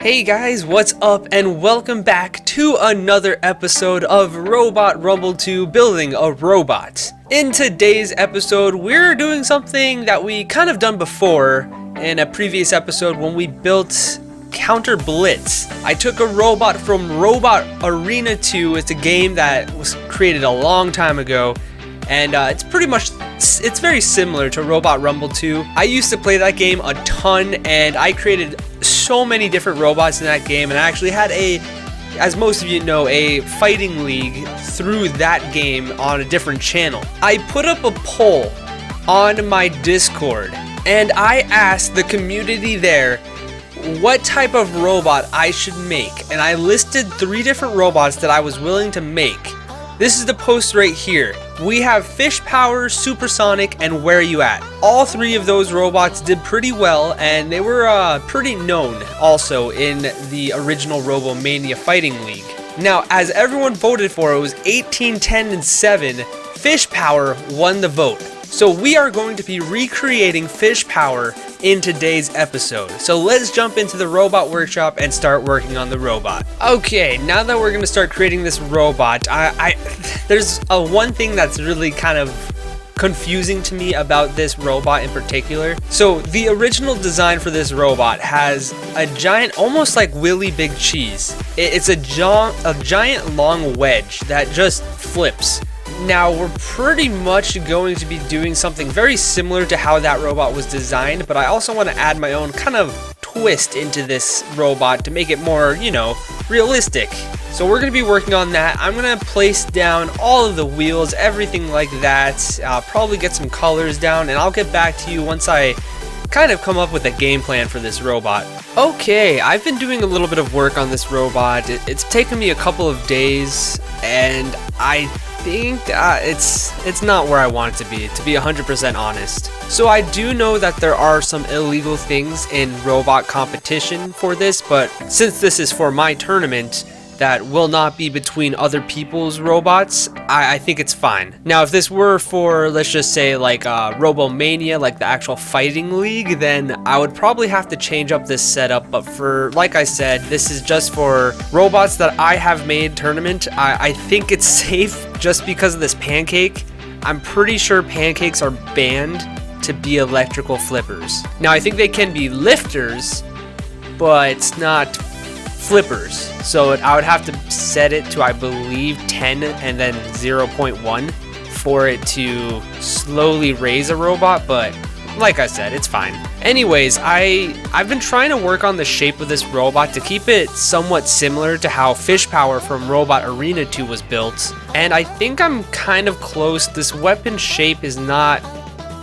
Hey guys, what's up and welcome back to another episode of Robot Rumble 2 Building a Robot. In today's episode, we're doing something that we kind of done before in a previous episode when we built Counter Blitz. I took a robot from Robot Arena 2. It's a game that was created a long time ago, and it's very similar to Robot Rumble 2. I used to play that game a ton, and I created so many different robots in that game, and I actually had as most of you know, a fighting league through that game on a different channel. I put up a poll on my Discord, and I asked the community there what type of robot I should make, and I listed 3 different robots that I was willing to make. This is the post right here. We have Fish Power, Supersonic, and Where You At. All 3 of those robots did pretty well, and they were pretty known also in the original Robomania Fighting League. Now, as everyone voted for, it was 18, 10, and 7. Fish Power won the vote. So we are going to be recreating Fish Power in today's episode. So let's jump into the robot workshop and start working on the robot. Okay, now that we're going to start creating this robot, there's one thing that's really kind of confusing to me about this robot in particular. So the original design for this robot has a giant, almost like Willy Big Cheese. It's a giant long wedge that just flips. Now, we're pretty much going to be doing something very similar to how that robot was designed, but I also want to add my own kind of twist into this robot to make it more, realistic. So we're going to be working on that. I'm going to place down all of the wheels, everything like that. I'll probably get some colors down, and I'll get back to you once I kind of come up with a game plan for this robot. Okay, I've been doing a little bit of work on this robot. It's taken me a couple of days, and I think it's not where I want it to be 100% honest. So I do know that there are some illegal things in robot competition for this, but since this is for my tournament that will not be between other people's robots, I think it's fine. Now, if this were for, let's just say, like Robomania, like the actual fighting league, then I would probably have to change up this setup. But for, like I said, this is just for robots that I have made tournament. I think it's safe just because of this pancake. I'm pretty sure pancakes are banned to be electrical flippers. Now, I think they can be lifters, but not flippers. So I would have to set it to, I believe, 10 and then 0.1 for it to slowly raise a robot, but like I said, it's fine. Anyways, I've been trying to work on the shape of this robot to keep it somewhat similar to how Fish Power from Robot Arena 2 was built, and I think I'm kind of close. This weapon shape is not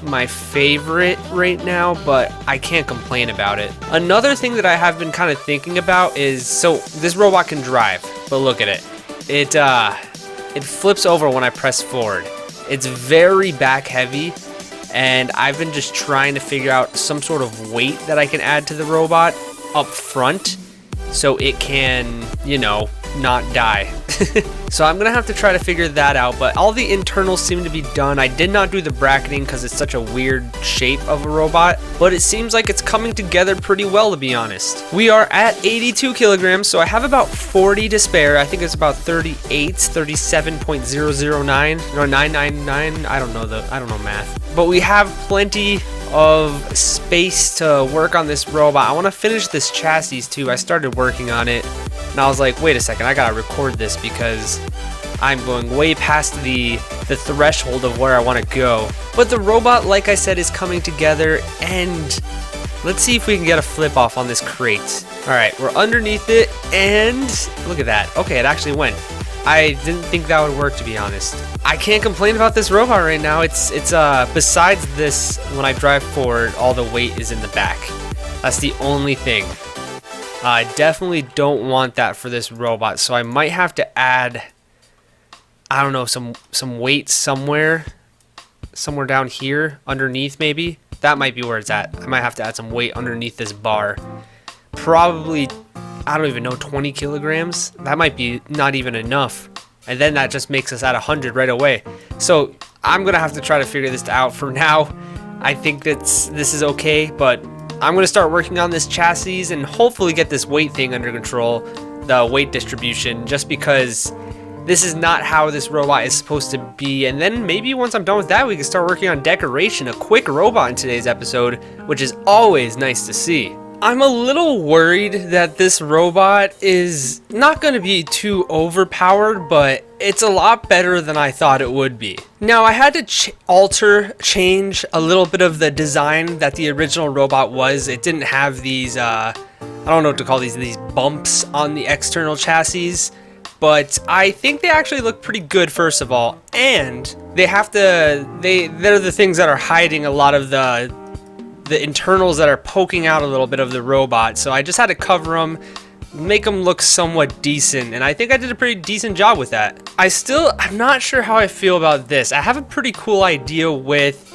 my favorite right now, but I can't complain about it. Another thing that I have been kind of thinking about is, so this robot can drive, but look at it. It flips over when I press forward. It's very back heavy, and I've been just trying to figure out some sort of weight that I can add to the robot up front so it can, not die. So I'm gonna have to try to figure that out, but all the internals seem to be done. I did not do the bracketing because it's such a weird shape of a robot, but it seems like it's coming together pretty well, to be honest. We are at 82 kilograms, so I have about 40 to spare. I think it's about 37.009 or 999. I don't know math, but we have plenty of space to work on this robot. I want to finish this chassis too. I started working on it, and I was like, wait a second, I gotta record this because I'm going way past the threshold of where I want to go. But the robot, like I said, is coming together, and let's see if we can get a flip off on this crate. All right, we're underneath it, and look at that. Okay, it actually went. I didn't think that would work, to be honest. I can't complain about this robot right now. It's besides this, when I drive forward, all the weight is in the back. That's the only thing. I definitely don't want that for this robot, so I might have to add, I don't know, some weight somewhere down here underneath. Maybe that might be where it's at. I might have to add some weight underneath this bar. Probably, I don't even know, 20 kilograms. That might be not even enough, and then that just makes us at 100 right away. So I'm gonna have to try to figure this out. For now, I think this is okay, but I'm going to start working on this chassis and hopefully get this weight thing under control, the weight distribution, just because this is not how this robot is supposed to be. And then maybe once I'm done with that, we can start working on decoration, a quick robot in today's episode, which is always nice to see. I'm a little worried that this robot is not going to be too overpowered, but it's a lot better than I thought it would be. Now, I had to change a little bit of the design that the original robot was. It didn't have these, I don't know what to call these bumps on the external chassis, but I think they actually look pretty good, first of all. And they're the things that are hiding a lot of the internals that are poking out a little bit of the robot. So I just had to cover them, make them look somewhat decent, and I think I did a pretty decent job with that. I'm not sure how I feel about this. I have a pretty cool idea with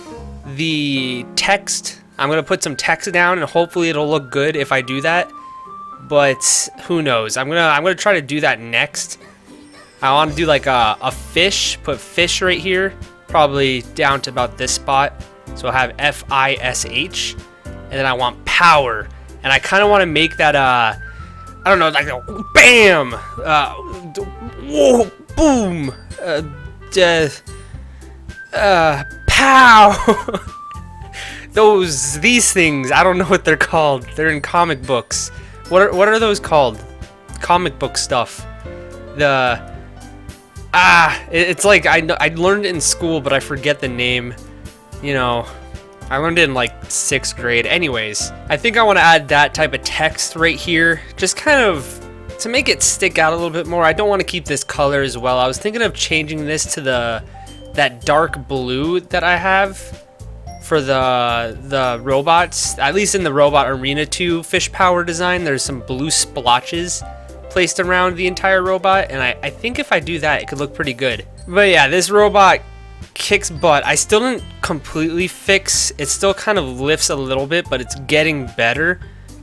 the text. I'm gonna put some text down and hopefully it'll look good if I do that, but who knows. I'm gonna try to do that next. I want to do like a fish, put fish right here, probably down to about this spot. So I have FISH, and then I want power, and I kind of want to make that I don't know, like a bam, whoa, boom, pow. These things, I don't know what they're called. They're in comic books. What are those called? Comic book stuff. It's like I learned it in school, but I forget the name. You know, I learned it in like 6th grade. Anyways, I think I want to add that type of text right here, just kind of to make it stick out a little bit more. I don't want to keep this color as well. I was thinking of changing this to that dark blue that I have for the robots. At least in the Robot Arena 2 fish power design, there's some blue splotches placed around the entire robot, and I think if I do that, it could look pretty good. But yeah, this robot kicks butt. I still didn't completely fix. It still kind of lifts a little bit, but it's getting better.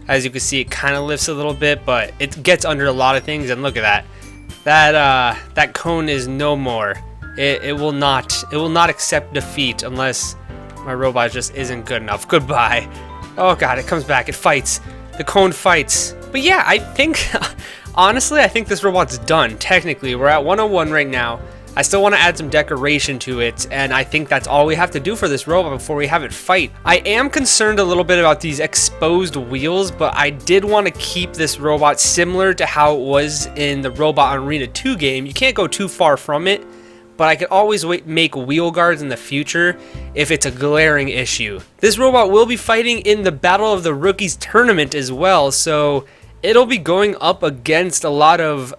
As you can see, it kind of lifts a little bit, but it gets under a lot of things. And look at that. That cone is no more. It will not accept defeat unless my robot just isn't good enough. Goodbye. Oh god, it comes back. It fights. The cone fights. But yeah, I think honestly, I think this robot's done. Technically, we're at 101 right now. I still want to add some decoration to it, and I think that's all we have to do for this robot before we have it fight. I am concerned a little bit about these exposed wheels, but I did want to keep this robot similar to how it was in the Robot Arena 2 game. You can't go too far from it, but I could always make wheel guards in the future if it's a glaring issue. This robot will be fighting in the Battle of the Rookies tournament as well, so it'll be going up against a lot of...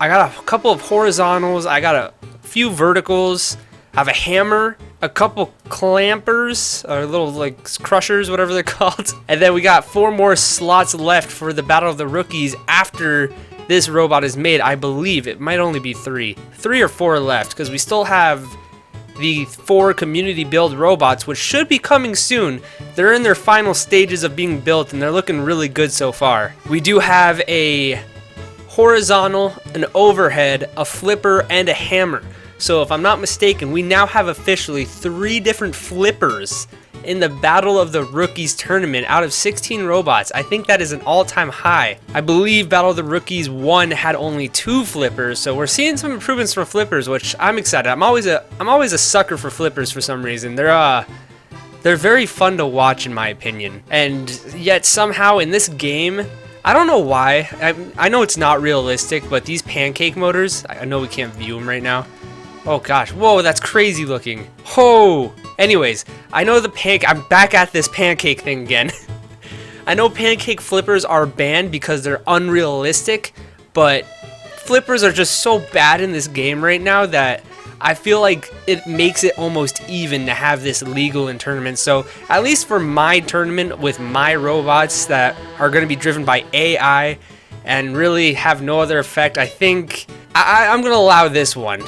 I got a couple of horizontals, I got a few verticals, I have a hammer, a couple clampers, or little like crushers, whatever they're called. And then we got 4 more slots left for the Battle of the Rookies after this robot is made. I believe it might only be 3 or 4 left, because we still have the 4 community build robots, which should be coming soon. They're in their final stages of being built, and they're looking really good so far. We do have a horizontal, an overhead, a flipper, and a hammer. So if I'm not mistaken, we now have officially 3 different flippers in the Battle of the Rookies tournament out of 16 robots. I think that is an all-time high. I believe Battle of the Rookies 1 had only 2 flippers, so we're seeing some improvements for flippers, which I'm excited. I'm always a sucker for flippers for some reason. They're very fun to watch in my opinion. And yet somehow in this game, I don't know why. I know it's not realistic, but these pancake motors, I know we can't view them right now. Oh gosh, whoa, that's crazy looking. Oh, anyways, I know I'm back at this pancake thing again. I know pancake flippers are banned because they're unrealistic, but flippers are just so bad in this game right now that I feel like it makes it almost even to have this legal in tournaments. So at least for my tournament with my robots that are going to be driven by AI and really have no other effect, I think I'm going to allow this one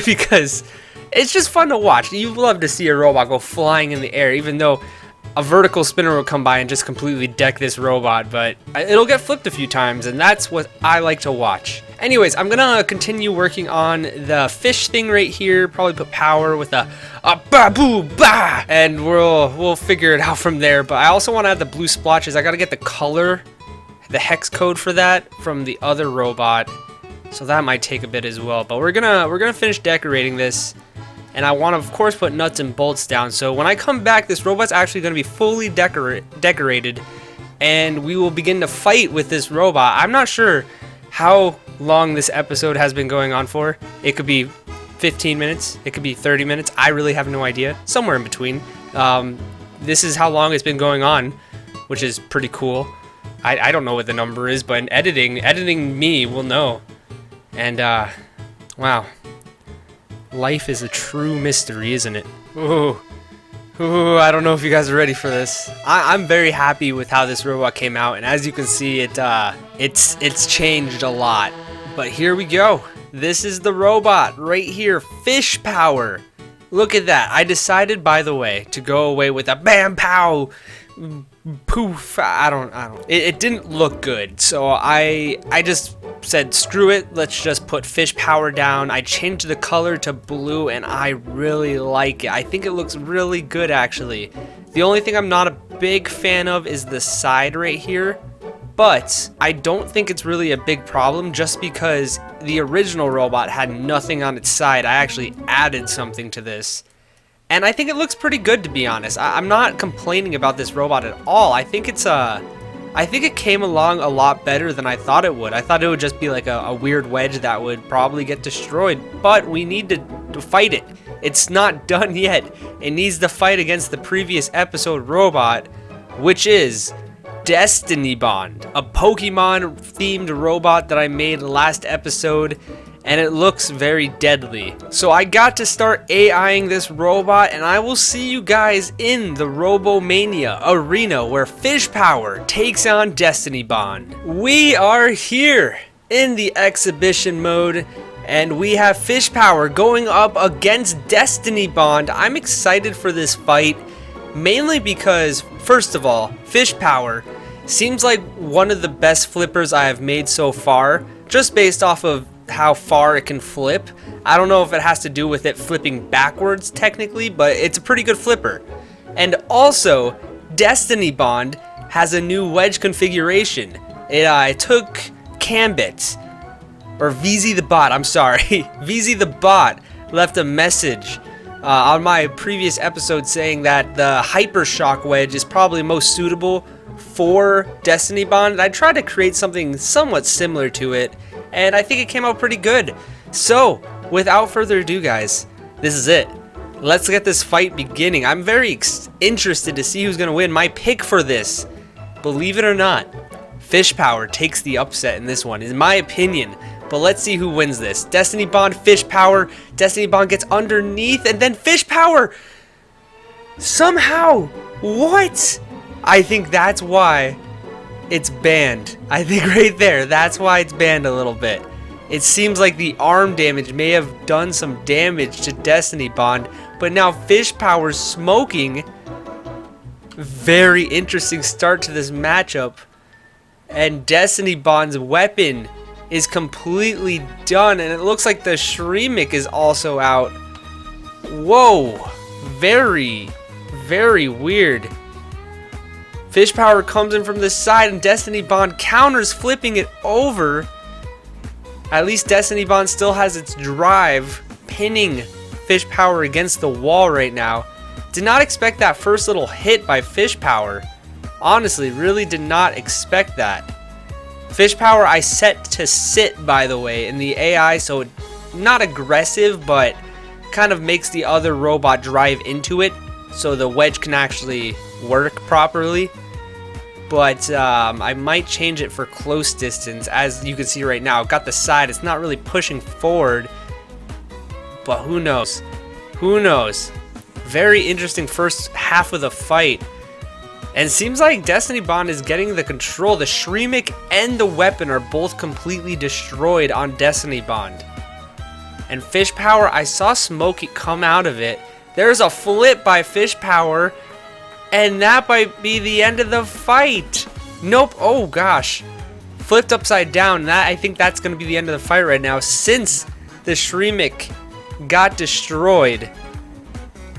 because it's just fun to watch. You love to see a robot go flying in the air, even though a vertical spinner will come by and just completely deck this robot, but it'll get flipped a few times, and that's what I like to watch. Anyways, I'm gonna continue working on the fish thing right here, probably put power with a ba-boo ba, and we'll figure it out from there. But I also want to add the blue splotches. I gotta get the color, the hex code for that from the other robot, so that might take a bit as well. But we're gonna finish decorating this. And I want to, of course, put nuts and bolts down. So when I come back, this robot's actually going to be fully decorated. And we will begin to fight with this robot. I'm not sure how long this episode has been going on for. It could be 15 minutes. It could be 30 minutes. I really have no idea. Somewhere in between. This is how long it's been going on, which is pretty cool. I don't know what the number is, but in editing me will know. And, wow. Life is a true mystery, isn't it? Ooh, I don't know if you guys are ready for this. I'm very happy with how this robot came out, and as you can see, it's changed a lot. But here we go. This is the robot right here, Fish Power. Look at that. I decided, by the way, to go away with a bam pow poof. I don't. It didn't look good, so I just said screw it. Let's just put Fish Power down. I changed the color to blue, and I really like it. I think it looks really good, actually. The only thing I'm not a big fan of is the side right here, but I don't think it's really a big problem just because the original robot had nothing on its side. I actually added something to this. And I think it looks pretty good, to be honest. I'm not complaining about this robot at all. I think it came along a lot better than I thought it would. I thought it would just be like a weird wedge that would probably get destroyed. But we need to fight it. It's not done yet. It needs to fight against the previous episode robot, which is Destiny Bond, a Pokemon-themed robot that I made last episode. And it looks very deadly. So I got to start AIing this robot, and I will see you guys in the Robomania arena where Fish Power takes on Destiny Bond. We are here in the exhibition mode, and we have Fish Power going up against Destiny Bond. I'm excited for this fight, mainly because, first of all, Fish Power seems like one of the best flippers I have made so far, just based off of how far it can flip. I don't know if it has to do with it flipping backwards technically, but it's a pretty good flipper. And also, Destiny Bond has a new wedge configuration. It took Cambit, or VZ the bot, I'm sorry. VZ the bot left a message on my previous episode saying that the Hypershock wedge is probably most suitable for Destiny Bond. I tried to create something somewhat similar to it, and I think it came out pretty good. So, without further ado, guys, this is it. Let's get this fight beginning. I'm very interested to see who's going to win. My pick for this, believe it or not, Fish Power takes the upset in this one, in my opinion. But let's see who wins this. Destiny Bond, Fish Power. Destiny Bond gets underneath, and then Fish Power! Somehow! What? I think that's why it's banned. I think right there, that's why it's banned a little bit. It seems like the arm damage may have done some damage to Destiny Bond, but now Fish Power's smoking. Very interesting start to this matchup. And Destiny Bond's weapon is completely done, and it looks like the Shreemic is also out. Whoa, very, very weird. Fish Power comes in from the side, and Destiny Bond counters, flipping it over. At least Destiny Bond still has its drive, pinning Fish Power against the wall right now. Did not expect that first little hit by Fish Power. Honestly, really did not expect that. Fish Power I set to sit, by the way, in the AI, so not aggressive, but kind of makes the other robot drive into it, so the wedge can actually work properly. But I might change it for close distance. As you can see right now, got the side. It's not really pushing forward, but who knows? Who knows? Very interesting first half of the fight. And it seems like Destiny Bond is getting the control. The Shreemic and the weapon are both completely destroyed on Destiny Bond. And Fish Power, I saw Smokey come out of it. There's a flip by Fish Power. And that might be the end of the fight. Nope. Oh gosh. Flipped upside down. I think that's going to be the end of the fight right now, since the Shreemic got destroyed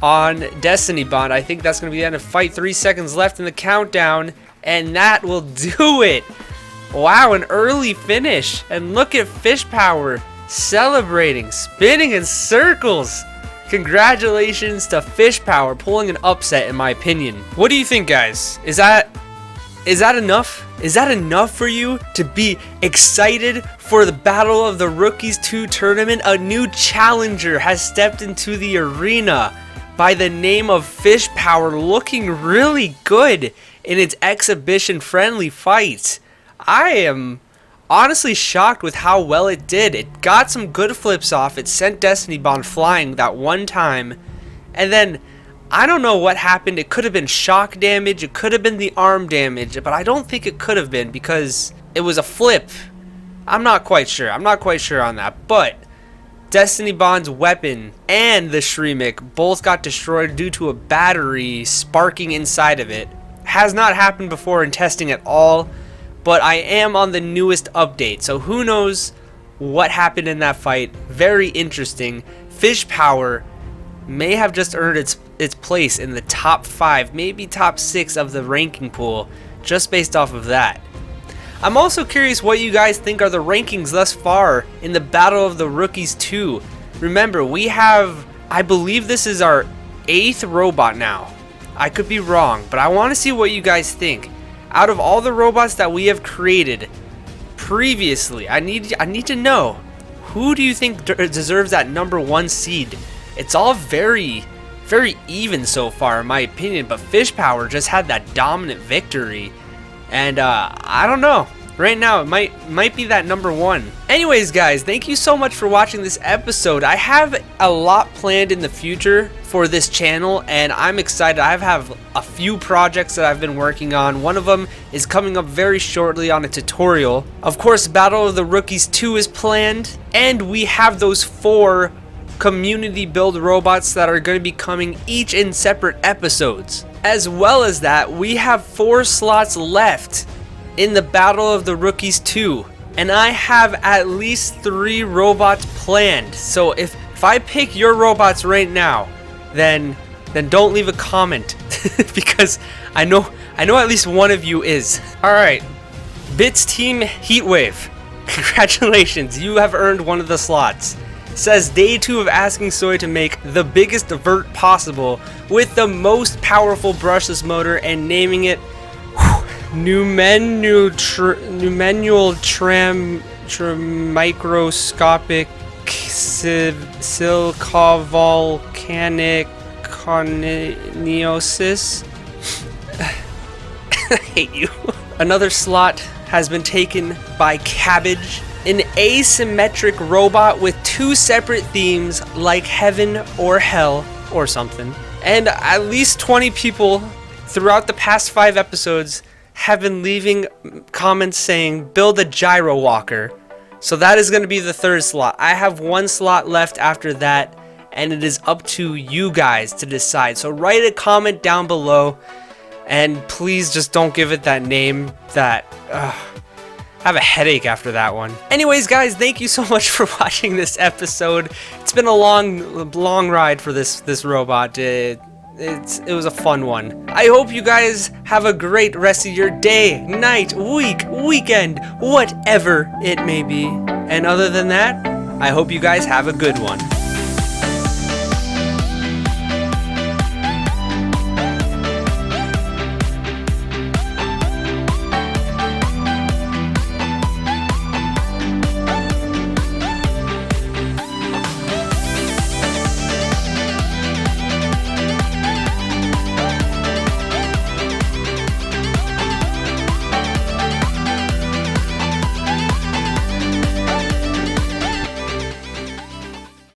on Destiny Bond. I think that's going to be the end of the fight. 3 seconds left in the countdown, and that will do it. Wow, an early finish. And look at Fish Power celebrating, spinning in circles. Congratulations to Fish Power, pulling an upset in my opinion. What do you think, guys? Is that enough? Is that enough for you to be excited for the Battle of the Rookies 2 tournament? A new challenger has stepped into the arena by the name of Fish Power, looking really good in its exhibition-friendly fights. I am honestly shocked with how well it did. It got some good flips off. It sent Destiny Bond flying that one time, and then I don't know what happened. It could have been shock damage, it could have been the arm damage, but I don't think it could have been because it was a flip. I'm not quite sure on that, but Destiny Bond's weapon and the Shreemic both got destroyed due to a battery sparking inside of it. Has not happened before in testing at all, but I am on the newest update, so who knows what happened in that fight. Very interesting. Fish Power may have just earned its place in the top 5, maybe top 6 of the ranking pool, just based off of that. I'm also curious what you guys think are the rankings thus far in the Battle of the Rookies 2. Remember, we have, I believe this is our 8th robot now. I could be wrong, but I want to see what you guys think. Out of all the robots that we have created previously, I need to know, who do you think deserves that #1 seed? It's all very even so far in my opinion, but Fish Power just had that dominant victory, and I don't know. Right now it might be that #1. Anyways guys, thank you so much for watching this episode. I have a lot planned in the future for this channel, and I'm excited. I have a few projects that I've been working on. One of them is coming up very shortly on a tutorial. Of course, Battle of the Rookies 2 is planned, and we have those 4 community build robots that are going to be coming each in separate episodes. As well as that, we have 4 slots left in the Battle of the Rookies 2, and I have at least 3 robots planned. So if I pick your robots right now, then don't leave a comment because I know at least one of you is. Alright, Bits Team Heatwave, congratulations, you have earned one of the slots. Says day 2 of asking Soy to make the biggest vert possible with the most powerful brushless motor and naming it microscopic silcovolcanic coniosis. I hate you. Another slot has been taken by Cabbage, an asymmetric robot with 2 separate themes like heaven or hell or something. And at least 20 people throughout the past 5 episodes have been leaving comments saying build a gyro walker. So that is going to be the 3rd slot. I have 1 slot left after that, and it is up to you guys to decide. So write a comment down below, and please just don't give it that name that I have a headache after that one. Anyways guys, thank you so much for watching this episode. It's been a long ride for this robot. It was a fun one. I hope you guys have a great rest of your day, night, week, weekend, whatever it may be. And other than that, I hope you guys have a good one.